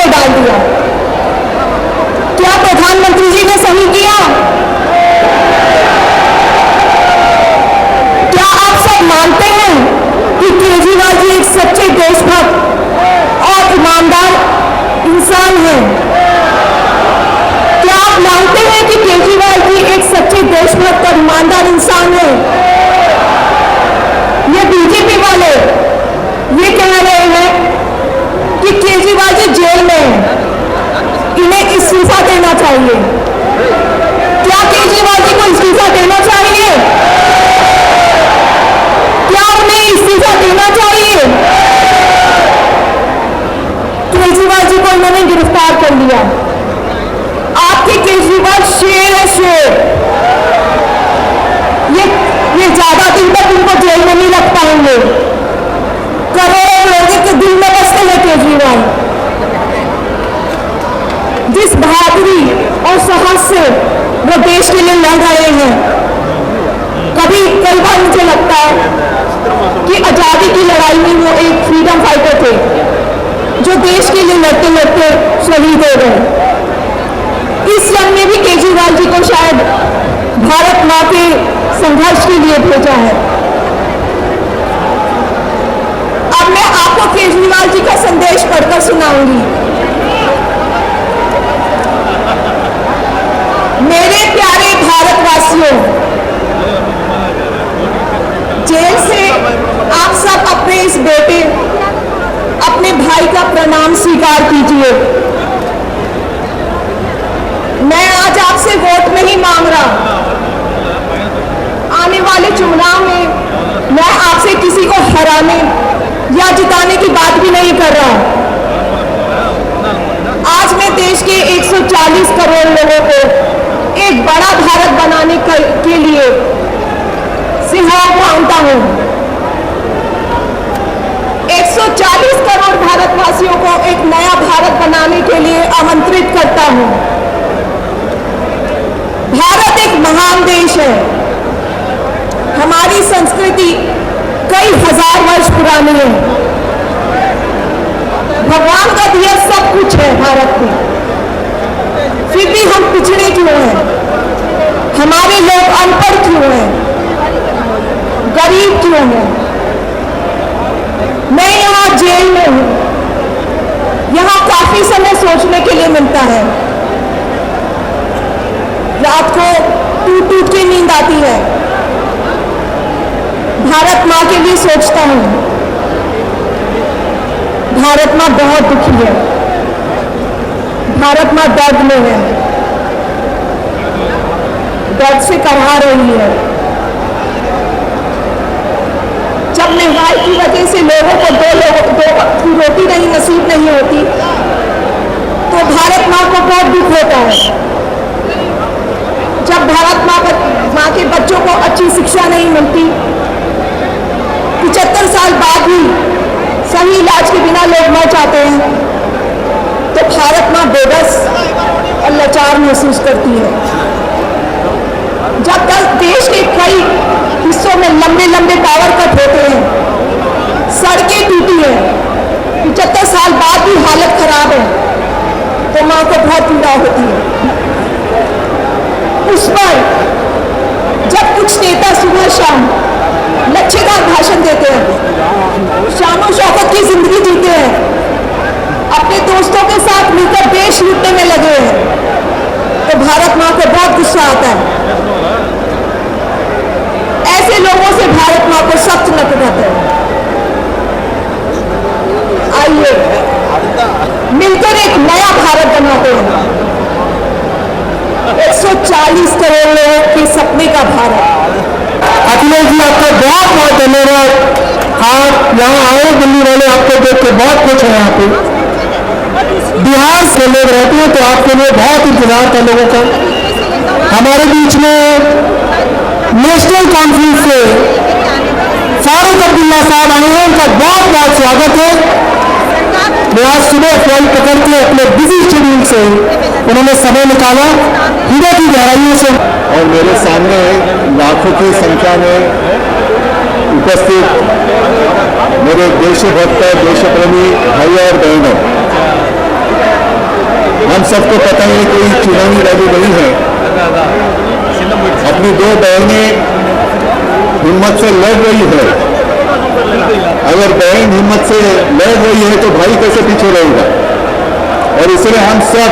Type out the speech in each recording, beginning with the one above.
पे डाल दिया। क्या प्रधानमंत्री जी ने सही किया? क्या आप सब मानते हैं कि केजरीवाल जी एक सच्चे देशभक्त और ईमानदार इंसान हैं? क्या आप मानते हैं कि केजरीवाल जी एक सच्चे देशभक्त और ईमानदार इंसान हैं? ये बीजेपी वाले ये कह रहे हैं कि केजरीवाल जी जेल में हैं, इन्हें इस्तीफा देना चाहिए। क्या केजरीवाल जी को इस्तीफा देना चाहिए? क्या उन्हें इस्तीफा देना चाहिए? केजरीवाल जी को इन्होंने गिरफ्तार कर लिया। आपके केजरीवाल शेर है, शेर। ये ज्यादा दिन तक उनको जेल में नहीं रख पाएंगे। करोड़ों लोगों के दिल में बसते हैं केजरीवाल। जिस बहादुरी और साहस से वो देश के लिए लड़ रहे हैं, कई बार मुझे लगता है कि आजादी की लड़ाई में वो एक फ्रीडम फाइटर थे जो देश के लिए लड़ते लड़ते शहीद हो गए। इस जंग में भी केजरीवाल जी को शायद भारत मां के संघर्ष के लिए भेजा है। अब मैं आपको केजरीवाल जी का संदेश पढ़कर सुनाऊंगी। मेरे प्यारे भारतवासियों, जेल से आप सब अपने इस बेटे, अपने भाई का प्रणाम स्वीकार कीजिए। मैं आज आपसे वोट नहीं मांग रहा। आने वाले चुनाव में मैं आपसे किसी को हराने या जिताने की बात भी नहीं कर रहा। आज मैं देश के 140 करोड़ लोगों को एक बड़ा भारत बनाने के लिए सिंहाव मांगता हूं। 140 करोड़ भारतवासियों को एक नया भारत बनाने के लिए आमंत्रित करता हूं। भारत एक महान देश है। हमारी संस्कृति कई हजार वर्ष पुरानी है। भगवान का दिया सब कुछ है भारत में, फिर भी हम पिछड़े क्यों हैं? हमारे लोग अनपढ़ क्यों हैं? गरीब क्यों हैं? मैं यहाँ जेल में हूं। यहाँ काफी समय सोचने के लिए मिलता है। रात को टूट टूट के नींद आती है। भारत मां के लिए सोचता हूं। भारत मां बहुत दुखी है। भारत मां दर्द में है, दर्द से करहा रही है। जब महंगाई की वजह से लोगों को दो वक्त की रोटी नहीं नसीब नहीं होती, तो भारत मां को बहुत दुख होता है। जब भारत मां के बच्चों को अच्छी शिक्षा नहीं मिलती, 75 साल बाद भी सही इलाज के बिना लोग मर जाते हैं, तो भारत मां बेबस और लाचार महसूस करती है। जब तक देश के कई हिस्सों में लंबे लंबे पावर कट होते हैं, सड़कें टूटी हैं, 75 साल बाद भी हालत खराब है, तो मां को बहुत पीड़ा होती है। उस पर जब कुछ नेता सुबह शाम लच्छेदार भाषण देते हैं, शानो शौकत की जिंदगी जीते हैं, अपने दोस्तों के साथ मिलकर देश लूटने में लगे हैं, तो भारत मां को बहुत गुस्सा आता है। ऐसे लोगों से भारत मां को सख्त नफरत है। आइए मिलकर एक नया भारत बनाते हैं। 140 करोड़ लोगों के सपने का भारत। अखिलेश जी, आपका बहुत बहुत धन्यवाद। आप यहाँ आए, दिल्ली वाले आपको देख के बहुत खुश हैं। यहाँ पे बिहार से लोग रहते हैं, तो आपके लिए बहुत इंतजार था लोगों का। हमारे बीच में नेशनल कॉन्फ्रेंस से फारूक अब्दुल्ला साहब आए हैं, उनका बहुत बहुत स्वागत है। मैं आज सुबह फ्लाइट पकड़ के अपने बिजी शेड्यूल से उन्होंने समय निकाला हृदय की गहराइयों से, और मेरे सामने लाखों की संख्या में उपस्थित मेरे देशभक्त देशप्रेमी भाई और बहनों, हम सबको पता है कोई चुनावी रैली नहीं है। अपनी दो बहनें हिम्मत से लड़ रही है। अगर बहन हिम्मत से लड़ रही है तो भाई कैसे पीछे रहेगा। और इसलिए हम सब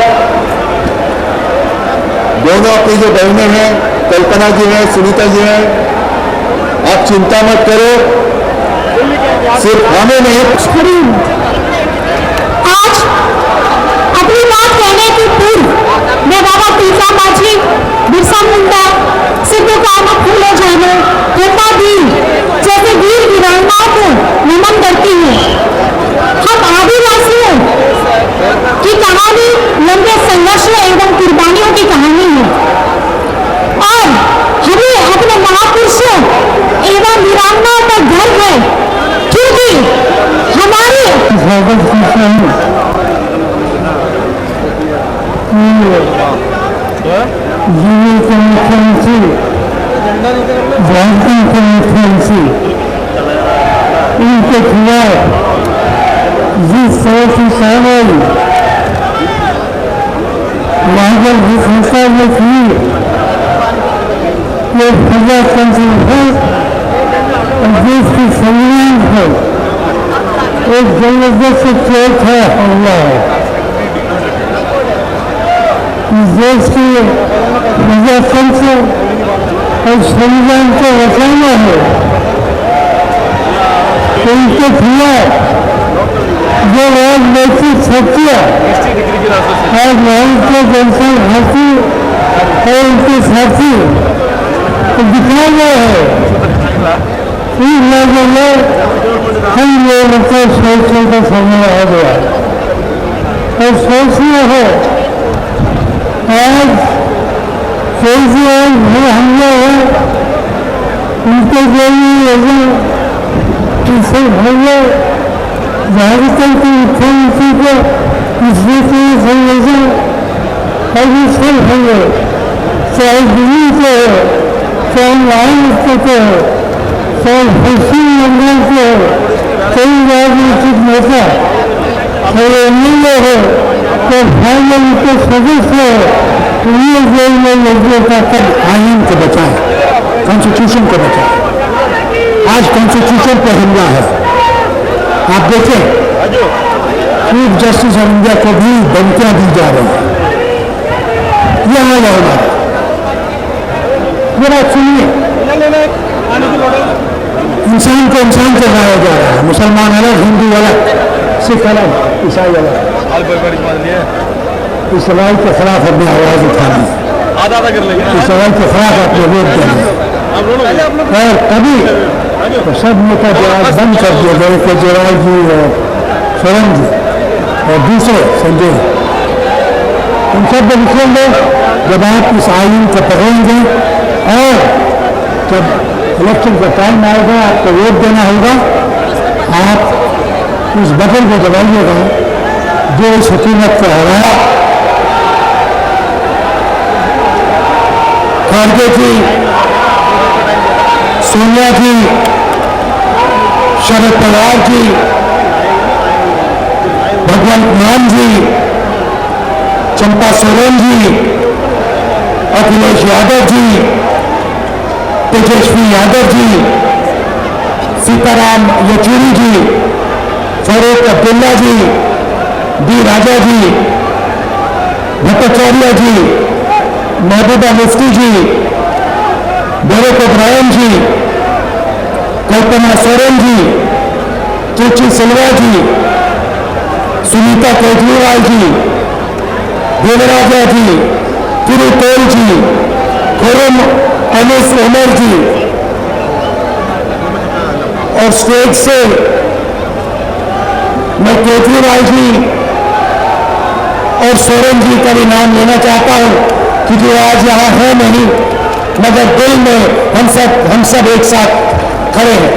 दोनों अपनी जो बहनें हैं, कल्पना जी हैं, सुनीता जी हैं, आप चिंता मत करो, सिर्फ हमें नहीं। आज अपनी बात कहने की पूर्व मैं बाबा तीसा माझी, बिरसा मुंडा, सिद्धू कान्हू फूले झानो, हेमा दीन जैसे वीर वीरांगनाओं को नमन करती हूँ। हम आदिवासियों की कहानी लंबे संघर्षों एवं कुर्बानियों की कहानी है और हमें अपने महापुरुषों एवं वीरांगनाओं पर गर्व है, क्योंकि हमारे इनके खिलाफ जिस तरह की कार्रवाई महाजन संस्था ने की, ये प्रजातंत्र है और देश की संविधान है एक जबरदस्त चौथा हमला है। इस देश के प्रजातंत्र और संविधान को बचाना है। उनके खिलाफ जो राजनैतिक शक्तियाँ आज भारतीय जनता पार्टी और उनके साथी दिखा गए हैं, इस लोगों में हम लोगों को सोचने का समय आ गया और सोचना है। आज कैसे हमला है, उनके जो वजह किसे भैया झारखंड के मुख्यमंत्री को इसलिए संयोजन और इससे भैया चाहे दिल्ली के हो, चाहे महाराष्ट्र के हो, चाहे पश्चिम बंगाल के हो, कई राजनीतिक नेता और एमएलए हो तो पार्लियामेंट के सदस्य हो, उन्हें जेल में लोगों का तब आइन को बचाए, कॉन्स्टिट्यूशन को बचाए। आज कॉन्स्टिट्यूशन पर हमला है। आप देखें चीफ जस्टिस ऑफ इंडिया को भी धमकियां दी जा रही है। यह हाल है हमारा। मेरा सुनिए, इंसान को इंसान से गाया जा रहा है। मुसलमान अलग, हिंदू अलग, सिख अलग, ईसाई अलग। इस सवाल के खिलाफ अपनी आवाज उठानी है, इस सवाल के खिलाफ अपने वोट देना है। और कभी तो सब नेता जवाब बंद कर दिए गए कि जयराज जी और सोरेन जी और दूसरे संजय, उन सब लिखेंगे जब आप इस आइन को पकड़ेंगे और जब इलेक्शन का टाइम आएगा, आपको वोट देना होगा, आप उस बटन को दबाइएगा जो इस हुकूमत को हराया। खड़गे जी, सोनिया जी, शरद पवार जी, भगवंत मान जी, चंपा सोरेन जी, अखिलेश यादव जी, तेजस्वी यादव जी, सीताराम येचुरी जी, फारूक अब्दुल्ला जी, डी राजा जी, भट्टाचार्य जी, महबूबा मुफ्ती जी, डेरेक ओब्रायन जी, कल्पना सोरेन जी, चेची सिल्वा जी, सुनीता केजरीवाल जी, देवराजा जी, तिरुतोल जी, खुरम अनिस उमर जी और स्टेट से मैं केजरीवाल जी और सोरेन जी का भी नाम लेना चाहता हूं, क्योंकि आज यहाँ है नहीं, मगर दिल में हम सब एक साथ खड़े हैं।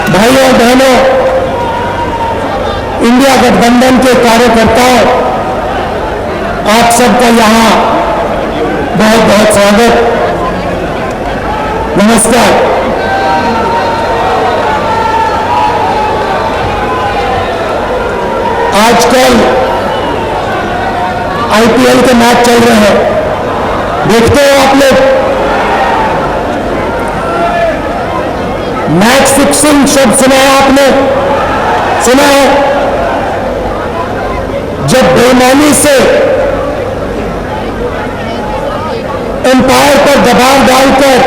भाइयों और बहनों, इंडिया गठबंधन के कार्यकर्ताओं, आप सबका यहाँ बहुत बहुत स्वागत, नमस्कार। आजकल आईपीएल के मैच चल रहे हैं, देखते हो आप लोग, मैच फिक्सिंग शब्द सुना है आपने, सुना है? जब बेईमानी से एम्पायर पर दबाव डालकर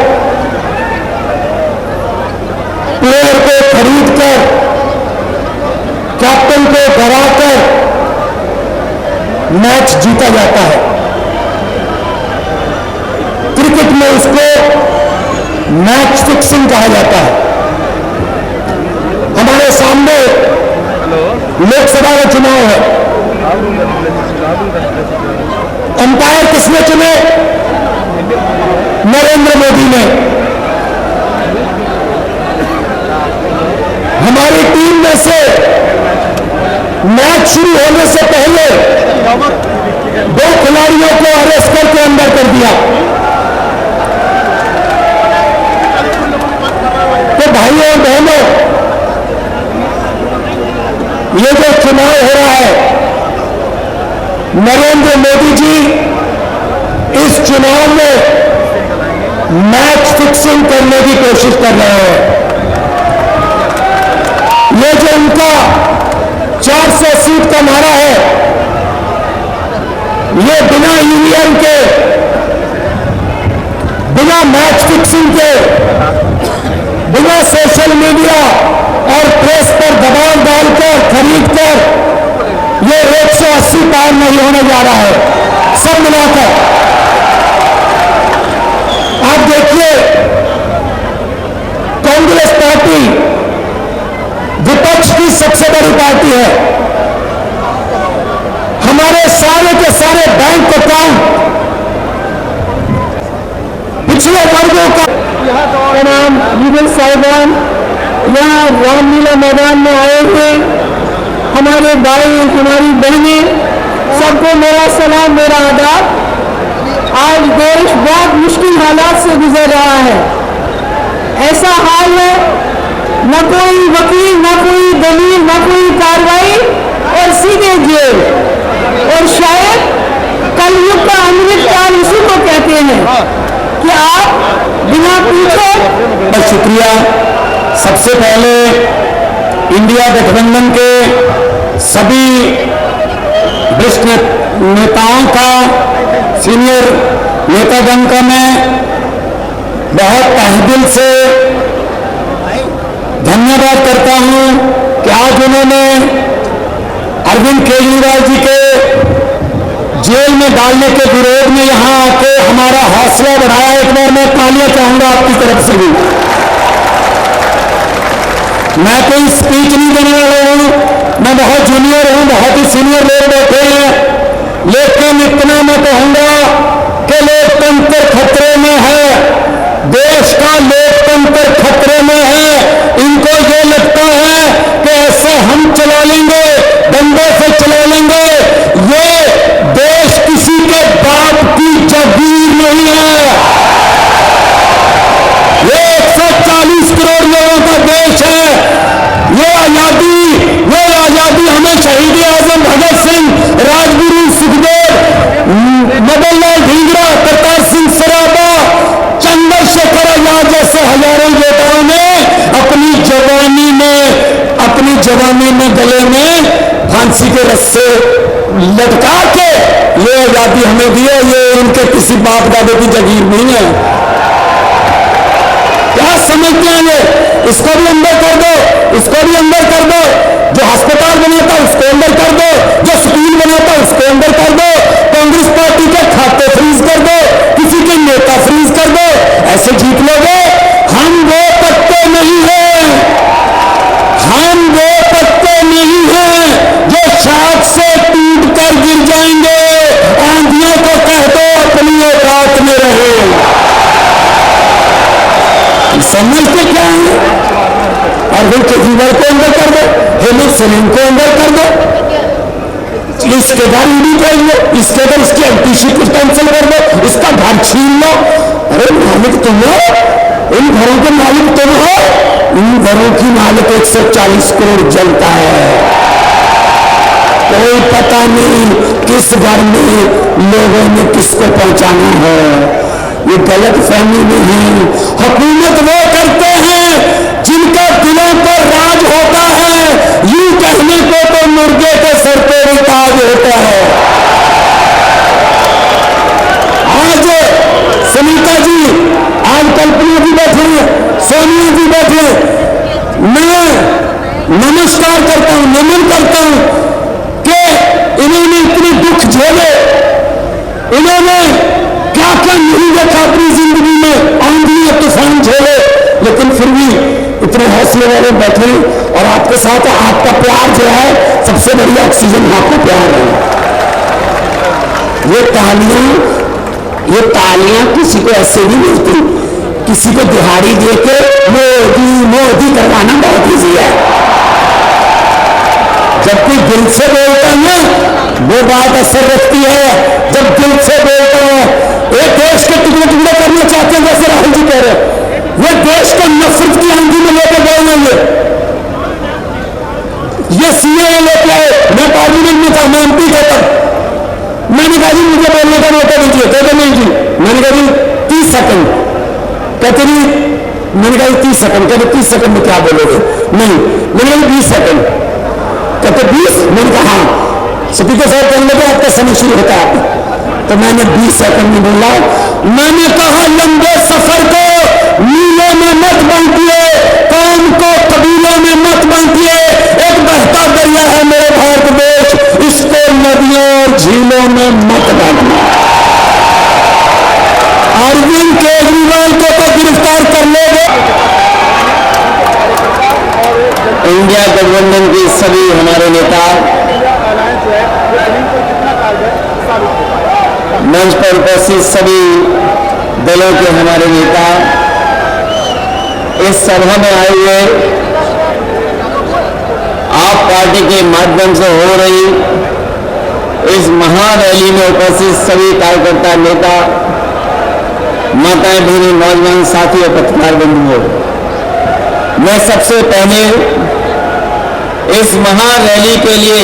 प्लेयर को खरीदकर कैप्टन को डराकर मैच जीता जाता है, क्रिकेट में उसको मैच फिक्सिंग कहा जाता है। हमारे सामने लोकसभा का चुनाव है, अंपायर किसने चुने? नरेंद्र मोदी ने। हमारी टीम में से मैच शुरू होने से पहले 2 खिलाड़ियों को अरेस्ट करके अंदर कर दिया। तो भाइयों और बहनों, ये जो चुनाव हो रहा है, नरेंद्र मोदी जी इस चुनाव में मैच फिक्सिंग करने की कोशिश कर रहे हैं। ये जो उनका 400 सीट का नारा है, ये बिना ईवीएम के, बिना मैच फिक्सिंग के, बिना सोशल मीडिया और प्रेस पर दबाव डालकर खरीदकर ये 180 पार नहीं होने जा रहा है। सब मिलाकर आप देखिए, कांग्रेस पार्टी विपक्ष की सबसे बड़ी पार्टी है। हमारे सारे के सारे बैंक अकाउंट पिछले वर्गों का नाम लीगल साहिबान यहाँ रामलीला मैदान में आए हुए हमारे भाई, हमारी बहनें, सबको मेरा सलाम, मेरा आदाब। आज देश बहुत मुश्किल हालात से गुजर रहा है। ऐसा हाल है, न कोई वकील, न कोई दलील, न कोई कार्रवाई और सीधे जेल। और शायद कलयुग का अमृत काल उसी को कहते हैं कि आप बिना पूछे। बहुत शुक्रिया। सबसे पहले इंडिया गठबंधन के सभी वरिष्ठ नेताओं का, सीनियर नेतागण का मैं बहुत तहेदिल से धन्यवाद करता हूं कि आज उन्होंने अरविंद केजरीवाल जी के जेल में डालने के विरोध में यहां आके हमारा हौसला बढ़ाया। एक बार मैं तालियां चाहूंगा आपकी तरफ से भी। मैं कोई स्पीच नहीं देने वाला हूं, मैं बहुत जूनियर हूं, बहुत ही सीनियर लोग बैठे हैं, लेकिन इतना मैं कहूंगा कि लोकतंत्र खतरे में है, देश का लोकतंत्र खतरे में है। इनको ये लगता है कि ऐसे हम चला लेंगे, डंडे से चला लेंगे। ये देश किसी के बाप की जागीर नहीं है, ये 140 करोड़ लोगों का देश है। ये आजादी हमें शहीद आजम भगत सिंह, राजगुरु सुखदेव, मदन लाल ढींगरा, करतार सिंह सराबा, चंद्रशेखर आजाद जैसे हजारों योद्धाओं ने अपनी जवानी में गले में फांसी के रस्से लटका के ये आजादी हमें दी है। ये इनके किसी बाप दादे की जागीर नहीं है। क्या समझते हैं ये? इसको भी अंदर कर दो, इसको भी अंदर कर दो। जो अस्पताल बनाता उसको अंदर कर दो, जो स्कूल बनाता उसको अंदर कर दो। कांग्रेस पार्टी के खाते फ्रीज कर दो, किसी के नेता फ्रीज कर दो। ऐसे जीत लोगे। हम वो पत्ते नहीं हैं, हम वो पत्ते नहीं हैं जो शाख से टूट कर गिर जाएंगे। आंधियों को कह दो अपनी औकात में रहे। समझते क्या है? अरविंद केजरीवाल को अंदर कर दो, हेमंत सोरेन को अंदर कर दो, इसके घर ईडी कर लो, इसके घर इसकी एमपीसी को कैंसिल कर दो, इसका घर छीन लो। अरे मालिक तुम हो, इन घरों के मालिक तुम हो। इन घरों की मालिक 140 करोड़ जनता है। कोई पता नहीं किस घर में लोगों ने किसको पहुंचाना है। ये गलत फहमी में है। हुकूमत वो करते हैं जिनका दिलों पर राज होता है। यूं कहने को तो मुर्गे के सर पे भी ताज होता है। आज सुनीता जी, आज कल्पना जी बैठे, सोनिया जी बैठे, मैं नमस्कार करता हूं, नमन करता हूं कि इन्होंने इतने दुख झेले, इन्होंने क्या क्या नहीं देखा अपनी जिंदगी में, आंधी और तूफान झेले, लेकिन फिर भी इतने हौसले वाले बैठे। और आपके साथ आपका प्यार जो है सबसे बड़ी ऑक्सीजन आपको प्यार है। ये तालियां किसी को ऐसे नहीं मिलती, किसी को दिहाड़ी देके मोदी मोदी करवाना बहुत ईजी है। जब कोई दिल से बोलता है ना, वो बात असर रखती है। जब दिल से बोलता है, एक देश के टुकड़े टुकड़े करना चाहते हैं, जैसे राहुल जी कह रहे हैं, ये देश को नफरत की आंधी में लेकर गए हैं। ये सीए लेके आए, मैं पार्लियामेंट में था, मैं एमपी था तब। मैंने कहा जी मुझे बोलने का मौका दीजिए, कहते नहीं जी। मैंने कहा जी 30 सेकंड, कहते नहीं। मैंने कहा 30 सेकंड, कहते 30 सेकंड में क्या बोलोगे? नहीं, मैंने कहा 20 सेकंड, कहते 20। मैंने कहा हाँ। स्पीकर साहब कहने लगे आपका समय शुरू होता है। तो मैंने 20 सेकंड में बोला, मैंने कहा लंबे सफर को मीलों में मत बांटिए, कौम को कबीलों में मत बांटिए। एक बहता दरिया है मेरे भारत देश, इसको नदियों और झीलों में मत बांटिए। अरविंद केजरीवाल को तो गिरफ्तार कर लोगे। इंडिया गठबंधन के सभी हमारे नेता, मंच पर उपस्थित सभी दलों के हमारे नेता, इस सभा में आए हुए आप पार्टी के माध्यम से हो रही इस महारैली में उपस्थित सभी कार्यकर्ता, नेता, माताएं, बहनें, नौजवान साथी और पत्रकार बंधुओं, मैं सबसे पहले इस महारैली के लिए,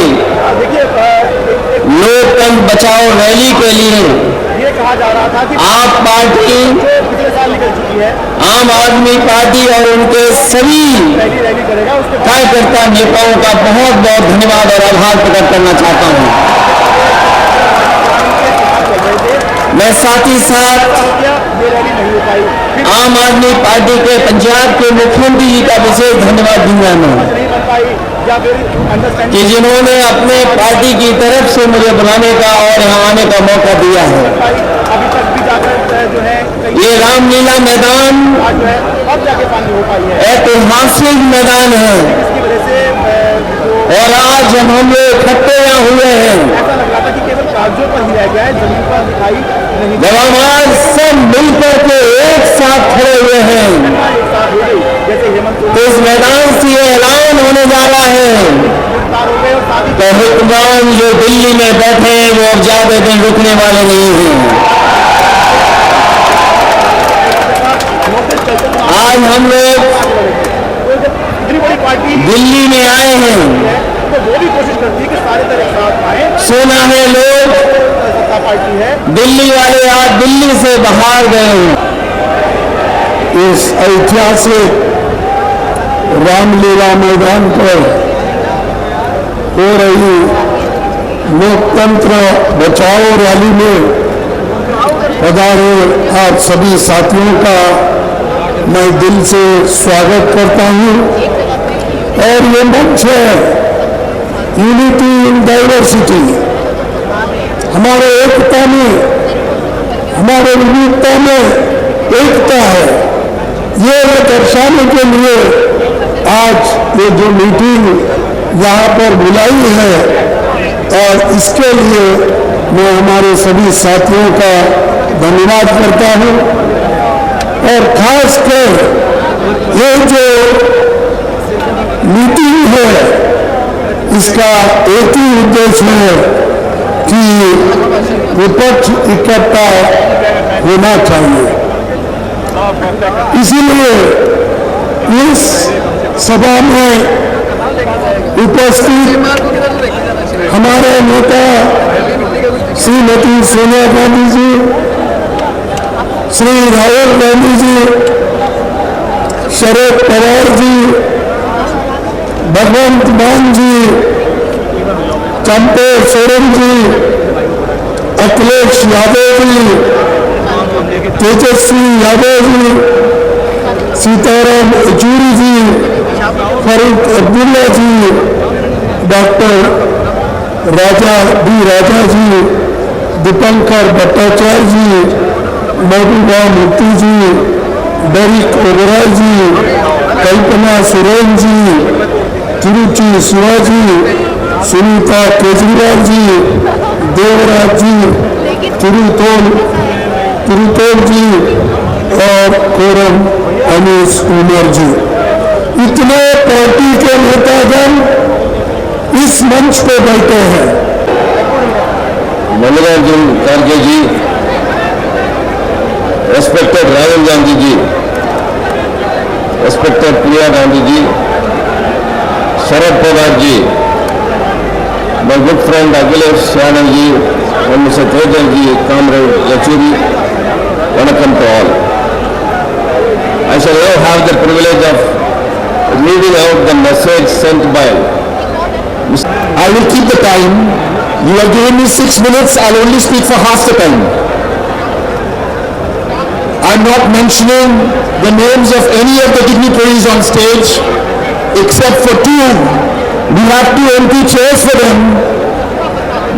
लोकतंत्र बचाओ रैली के लिए आप पार्टी, आम आदमी पार्टी और उनके सभी कार्यकर्ता नेताओं का बहुत बहुत धन्यवाद और आभार प्रकट करना चाहता हूं। मैं साथ ही साथ आम आदमी पार्टी के पंजाब के मुख्यमंत्री जी का विशेष धन्यवाद दूंगा मैं, कि जिन्होंने अपने पार्टी की तरफ से मुझे बुलाने का और यहाँ आने का मौका दिया है। ये रामलीला मैदान ऐतिहासिक मैदान है और आज जब हम लोग इकट्ठे यहाँ हुए हैं, जब हम आज सब मिलकर के एक साथ खड़े हुए हैं, तो इस मैदान से ये ऐलान होने जा रहा है कि हुक्मरान जो दिल्ली में बैठे हैं वो अब ज्यादा दिन रुकने वाले नहीं हैं। आज हम लोग दिल्ली में आए हैं, सुना है लोग दिल्ली वाले आज दिल्ली से बाहर गए हैं। इस ऐतिहासिक रामलीला मैदान पर हो रही लोकतंत्र बचाओ रैली में पधारे आप सभी साथियों का मैं दिल से स्वागत करता हूं। और ये मंच है यूनिटी इन डाइवर्सिटी, हमारे एकता में, हमारे विविधता में एकता है, ये दर्शाने के लिए आज ये जो मीटिंग यहाँ पर बुलाई है, और इसके लिए मैं हमारे सभी साथियों का धन्यवाद करता हूँ। और खासकर ये जो मीटिंग है, इसका एक ही उद्देश्य है कि विपक्ष इकट्ठा होना चाहिए। इसीलिए इस सभा में उपस्थित हमारे नेता श्रीमती सोनिया गांधी जी, श्री राहुल गांधी जी, शरद पवार जी, भगवंत मान जी, चंपे सोरेन जी, अखिलेश यादव जी, तेजस्वी यादव जी, सीताराम येचुरी जी, फारूक अब्दुल्ला जी, डॉक्टर राजा जी, दीपंकर भट्टाचार्य जी, महबूबा मुफ्ती जी, डेरिक ओबराय जी, कल्पना सुरेन जी, तिरुचि शिवाजी, सुनीता केजरीवाल जी, देवराज जी, तिरुतोल जी और कोरम अनीस उमर जी। इतने पार्टी के नेतागण इस मंच पे बैठे हैं। मल्लिकार्जुन खड़गे ji, respected Rahul Gandhi ji, respected Priya Gandhi ji, Sharad Pawar ji, my good friend Akhilesh Yadav ji, and Mr. Tejas ji, Comrade Yachuri, welcome to all. I shall now have the privilege of reading out the message sent by. I will keep the time. You have given me 6 minutes. I'll only speak for half the time. I'm not mentioning the names of any of the dignitaries on stage, except for 2. We have 2 empty chairs for them.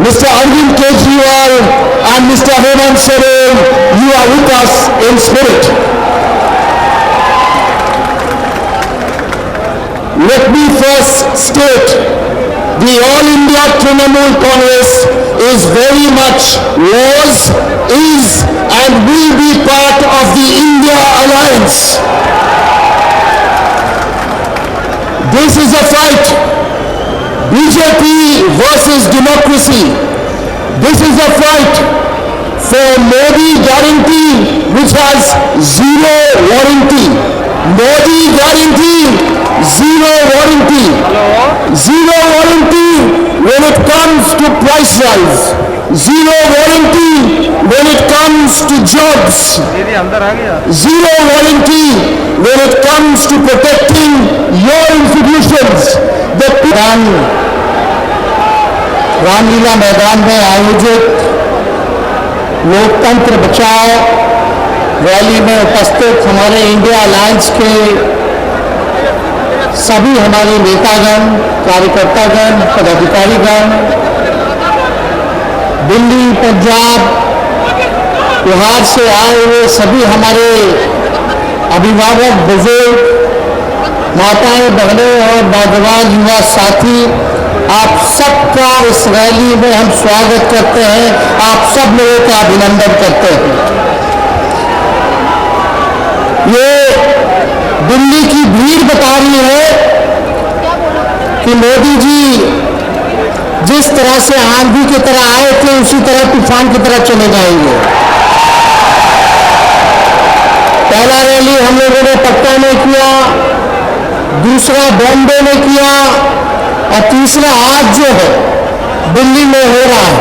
Mr. Arvind Kejriwal and Mr. Hemant Soren, you are with us in spirit. Let me first state, the All India Trinamool Congress is very much, was, is and will be part of the India Alliance. This is a fight. BJP versus democracy. This is a fight for Modi guarantee, which has zero warranty. Modi guarantee, zero warranty. Zero warranty when it comes to price rise. Zero warranty when it comes to jobs. Zero warranty when it comes to protecting your institutions. Ramlila मैदान में आयोजित लोकतंत्र बचाओ rally में उपस्थित हमारे India alliance के सभी हमारे नेतागण, कार्यकर्तागण, पदाधिकारीगण, दिल्ली, पंजाब, बिहार से आए हुए सभी हमारे अभिभावक, बुजुर्ग, माताएं, बहनें और नौजवान युवा साथी, आप सबका इस रैली में हम स्वागत करते हैं। आप सब लोगों का अभिनंदन करते हैं। ये दिल्ली की भीड़ बता रही है कि मोदी जी जिस तरह से आंधी की तरह आए थे, उसी तरह तूफान की तरह चले जाएंगे। पहला रैली हम लोगों ने पटना में किया, दूसरा बॉम्बे में किया और तीसरा आज जो है दिल्ली में हो रहा है।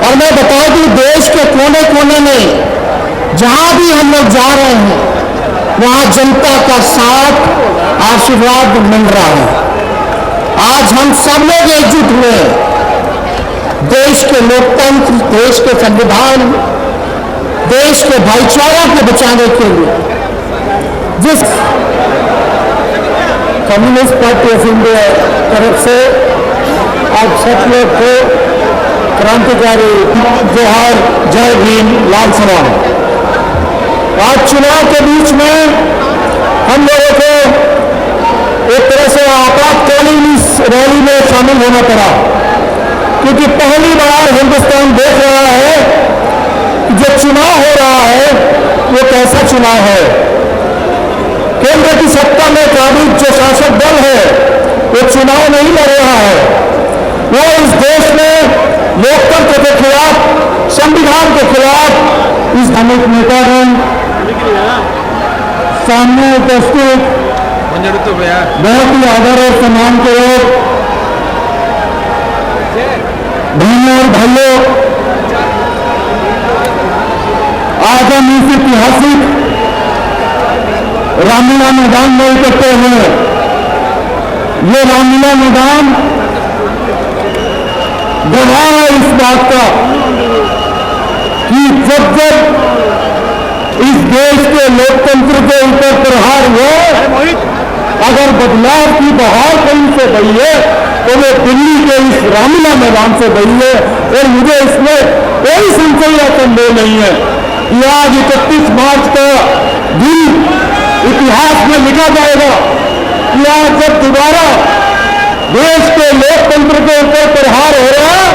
और मैं बता दूं, देश के कोने कोने में जहां भी हम लोग जा रहे हैं, वहां जनता का साथ, आशीर्वाद मिल रहा है। आज हम सब लोग एकजुट हुए हैं देश के लोकतंत्र, देश के संविधान, देश के भाईचारा को बचाने के लिए। जिस कम्युनिस्ट पार्टी ऑफ इंडिया तरफ से आप सब लोग को क्रांतिकारी जोहार, जय भीम, लाल सलाम। आज चुनाव के बीच में हम लोगों को एक तरह से आपातकालीन इस रैली में शामिल होना पड़ा, क्योंकि पहली बार हिंदुस्तान देख रहा है कि जो चुनाव हो रहा है वो कैसा चुनाव है। केंद्र की सत्ता में काबिज जो शासक दल है वो चुनाव नहीं लड़ रहा है, वो इस देश में लोकतंत्र के खिलाफ, संविधान के खिलाफ इस धार्मिक नेतागण सामने उपस्थित बहुत ही आदर और सम्मान के लोग बहनों और भाइयों, आज हम इस ऐतिहासिक रामलीला मैदान में इकट्ठे हैं। ये रामलीला मैदान गवाह है इस बात का कि जब जब इस देश के लोकतंत्र के ऊपर प्रहार हुए, अगर बदलाव की बहार कहीं से बही है तो वो दिल्ली के इस रामलीला मैदान से बही है। और मुझे इसमें कोई संशय या संदेह नहीं है कि आज 31 मार्च का दिन इतिहास में लिखा जाएगा कि आज जब दोबारा देश के लोकतंत्र के ऊपर प्रहार हो रहा है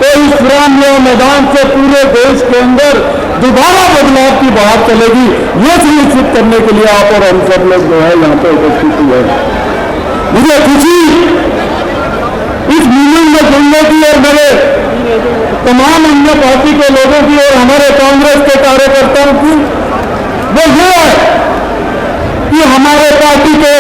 तो इस रामलीला मैदान से पूरे देश के अंदर दोबारा बदलाव की बहार चलेगी। ये सुनिश्चित करने के लिए आप और हम सब लोग जो है यहाँ पे उपस्थित हुए हैं। मुझे खुशी इस मूवमेंट में जुड़ने की और मेरे तमाम अन्य पार्टी के लोगों की और हमारे कांग्रेस के कार्यकर्ताओं की वो ये है कि हमारे पार्टी के